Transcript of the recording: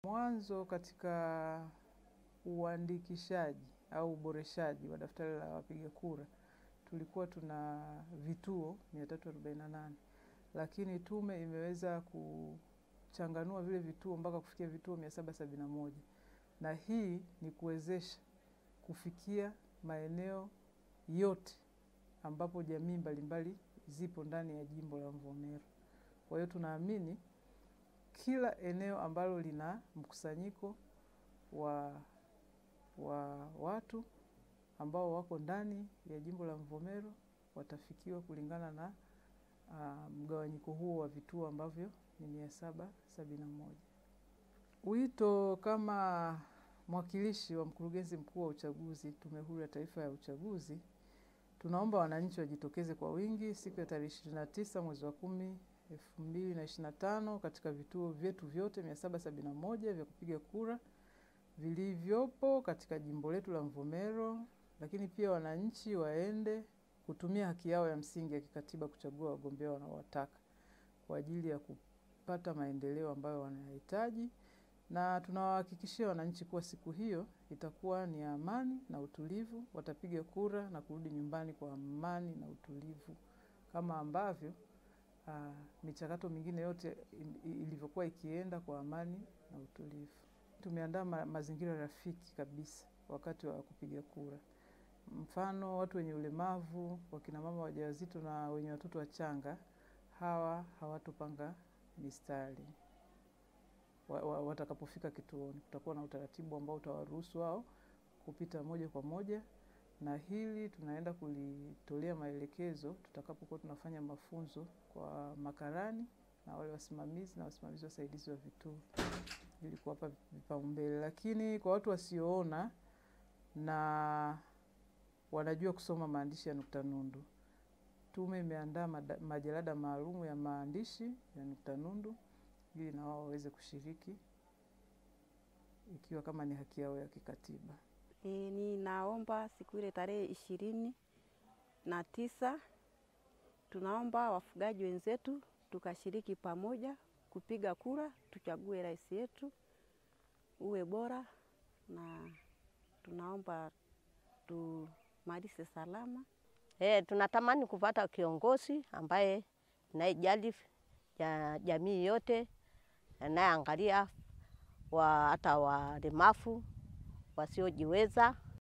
Mwanzo katika uandikishaji au uboreshaji wa daftari la wapiga kura tulikuwa tuna vituo 348, lakini tume imeweza kuchanganua vile vituo mpaka kufikia vituo 771, na hii ni kuwezesha kufikia maeneo yote ambapo jamii mbalimbali zipo ndani ya jimbo la Mvomero. Kwa hiyo tunaamini kila eneo ambalo lina mkusanyiko wa watu ambao wako ndani ya jimbo la Mvomero watafikiwa kulingana na mgawanyiko huo wa vituo ambavyo ni 771. Wito kama mwakilishi wa mkurugenzi mkuu wa uchaguzi Tume Huru ya Taifa ya Uchaguzi, tunaomba wananchi wajitokeze kwa wingi siku ya tarehe 29 mwezi wa 10 2025 katika vituo vyetu vyote 771 vya kupiga kura vilivyopo katika jimbo letu la Mvomero, lakini pia wananchi waende kutumia haki yao ya msingi ya kikatiba kuchagua wagombea wanaowataka kwa ajili ya kupata maendeleo ambayo wanahitaji, na tunawahakikishia wananchi kuwa siku hiyo itakuwa ni amani na utulivu. Watapiga kura na kurudi nyumbani kwa amani na utulivu kama ambavyo michakato mingine yote ilivyokuwa ikienda kwa amani na utulivu. Tumeandaa mazingira rafiki kabisa wakati wa kupiga kura. Mfano, watu wenye ulemavu, wakina mama wajawazito na wenye watoto wachanga, hawa hawatopanga mistari. Watakapofika kituoni, kutakuwa na utaratibu ambao utawaruhusu wao kupita moja kwa moja, na hili tunaenda kulitolea maelekezo tutakapokuwa tunafanya mafunzo kwa makarani na wale wasimamizi na wasimamizi wasaidizi wa vituo ili kuwapa vipaumbele. Lakini kwa watu wasioona na wanajua kusoma maandishi ya nukta nundu, tume imeandaa majalada maalum ya maandishi ya nukta nundu ili na wao waweze kushiriki ikiwa kama ni haki yao ya kikatiba. Ninaomba siku ile tarehe 29 tunaomba wafugaji wenzetu tukashiriki pamoja kupiga kura, tuchague rais yetu uwe bora, na tunaomba tumalize salama. Tunatamani kupata kiongozi ambaye anayejali jamii yote, anayeangalia hata walemavu wasiojiweza.